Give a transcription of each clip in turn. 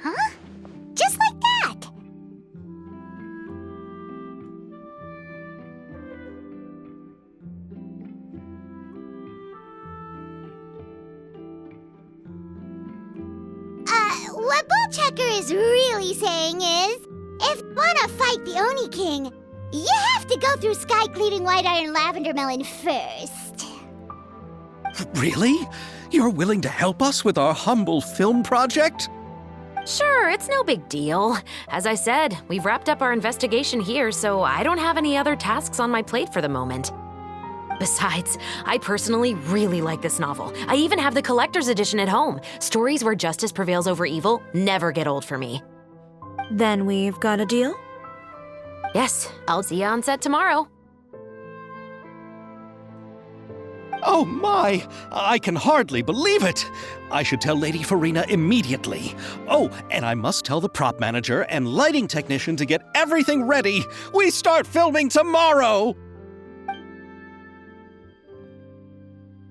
Huh? Just like that! What Bullchecker is really saying is, if you want to fight the Oni King, you have to go through sky-cleaving white iron lavender melon first. Really? You're willing to help us with our humble film project? Sure, it's no big deal. As I said, we've wrapped up our investigation here, so I don't have any other tasks on my plate for the moment. Besides, I personally really like this novel. I even have the collector's edition at home. Stories where justice prevails over evil never get old for me. Then we've got a deal? Yes, I'll see you on set tomorrow. Oh my! I can hardly believe it! I should tell Lady Farina immediately. Oh, and I must tell the prop manager and lighting technician to get everything ready. We start filming tomorrow!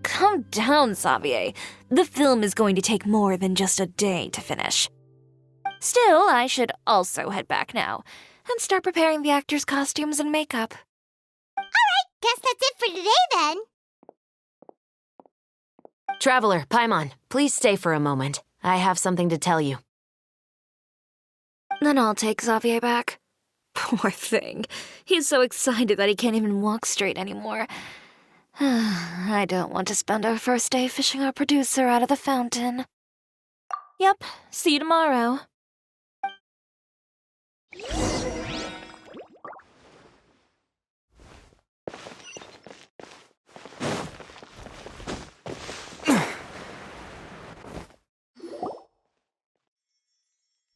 Calm down, Xavier. The film is going to take more than just a day to finish. Still, I should also head back now and start preparing the actors' costumes and makeup. Alright, guess that's it for today then. Traveler, Paimon, please stay for a moment. I have something to tell you. Then I'll take Xavier back. Poor thing. He's so excited that he can't even walk straight anymore. I don't want to spend our first day fishing our producer out of the fountain. Yep, see you tomorrow.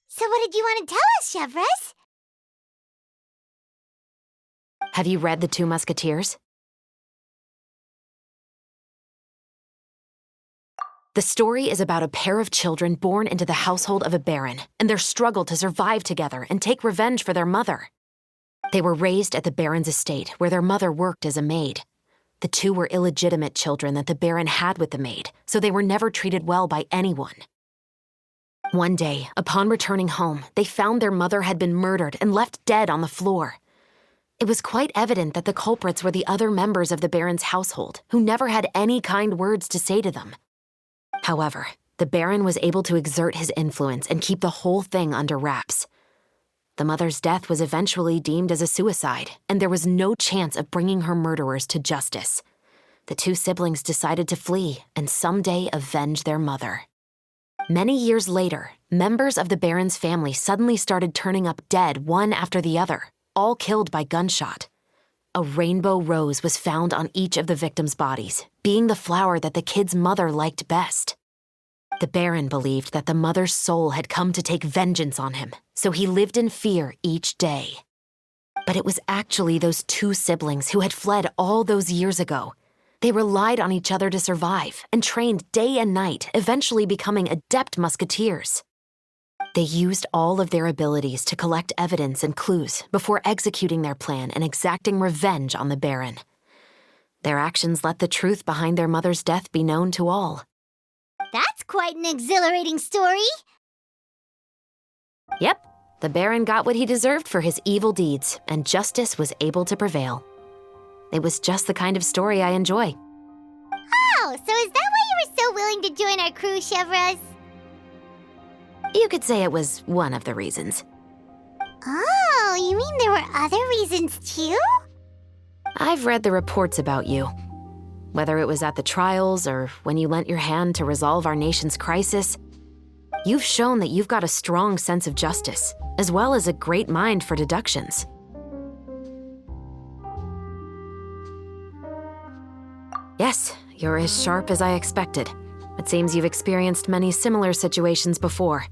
So what did you want to tell us, Chevres? Have you read The Two Musketeers? The story is about a pair of children born into the household of a baron and their struggle to survive together and take revenge for their mother. They were raised at the baron's estate, where their mother worked as a maid. The two were illegitimate children that the baron had with the maid, so they were never treated well by anyone. One day, upon returning home, they found their mother had been murdered and left dead on the floor. It was quite evident that the culprits were the other members of the baron's household, who never had any kind words to say to them. However, the baron was able to exert his influence and keep the whole thing under wraps. The mother's death was eventually deemed as a suicide, and there was no chance of bringing her murderers to justice. The two siblings decided to flee and someday avenge their mother. Many years later, members of the baron's family suddenly started turning up dead one after the other, all killed by gunshot. A rainbow rose was found on each of the victims' bodies, being the flower that the kid's mother liked best. The baron believed that the mother's soul had come to take vengeance on him, so he lived in fear each day. But it was actually those two siblings who had fled all those years ago. They relied on each other to survive and trained day and night, eventually becoming adept musketeers. They used all of their abilities to collect evidence and clues before executing their plan and exacting revenge on the baron. Their actions let the truth behind their mother's death be known to all. That's quite an exhilarating story. Yep, the baron got what he deserved for his evil deeds, and justice was able to prevail. It was just the kind of story I enjoy. Oh, so is that why you were so willing to join our crew, Chevres? You could say it was one of the reasons. Oh, you mean there were other reasons too? I've read the reports about you. Whether it was at the trials or when you lent your hand to resolve our nation's crisis, you've shown that you've got a strong sense of justice, as well as a great mind for deductions. Yes, you're as sharp as I expected. It seems you've experienced many similar situations before.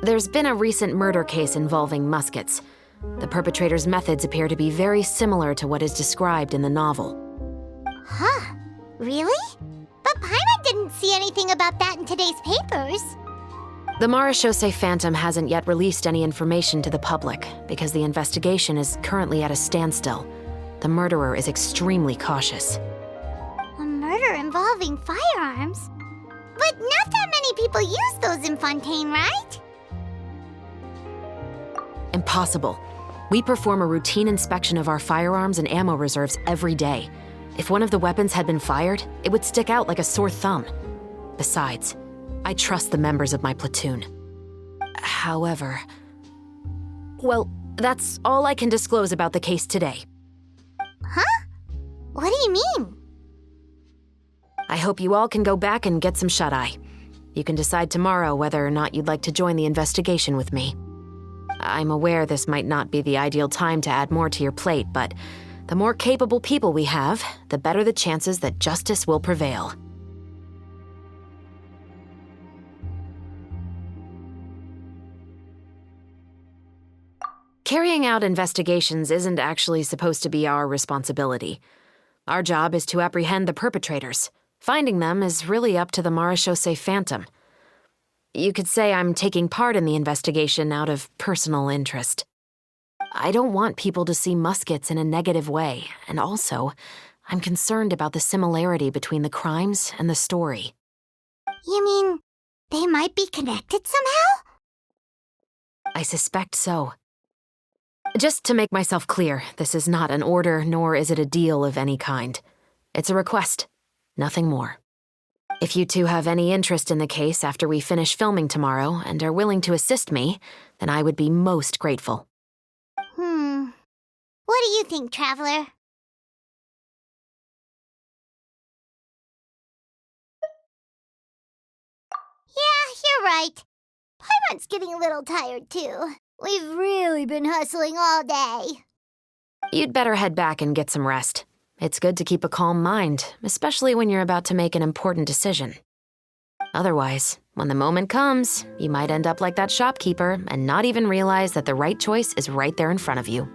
There's been a recent murder case involving muskets. The perpetrator's methods appear to be very similar to what is described in the novel. Huh? Really? But Paimon didn't see anything about that in today's papers. The Marechaussee Phantom hasn't yet released any information to the public because the investigation is currently at a standstill. The murderer is extremely cautious. A murder involving firearms? But not that many people use those in Fontaine, right? possible. We perform a routine inspection of our firearms and ammo reserves every day. If one of the weapons had been fired, it would stick out like a sore thumb. Besides, I trust the members of my platoon. However... Well, that's all I can disclose about the case today. Huh? What do you mean? I hope you all can go back and get some shut-eye. You can decide tomorrow whether or not you'd like to join the investigation with me. I'm aware this might not be the ideal time to add more to your plate, but the more capable people we have, the better the chances that justice will prevail. Carrying out investigations isn't actually supposed to be our responsibility. Our job is to apprehend the perpetrators. Finding them is really up to the Marechaussee Phantom. You could say I'm taking part in the investigation out of personal interest. I don't want people to see muskets in a negative way, and also, I'm concerned about the similarity between the crimes and the story. You mean they might be connected somehow? I suspect so. Just to make myself clear, this is not an order, nor is it a deal of any kind. It's a request, nothing more. If you two have any interest in the case after we finish filming tomorrow and are willing to assist me, then I would be most grateful. What do you think, Traveler? Yeah, you're right. Paimon's getting a little tired, too. We've really been hustling all day. You'd better head back and get some rest. It's good to keep a calm mind, especially when you're about to make an important decision. Otherwise, when the moment comes, you might end up like that shopkeeper and not even realize that the right choice is right there in front of you.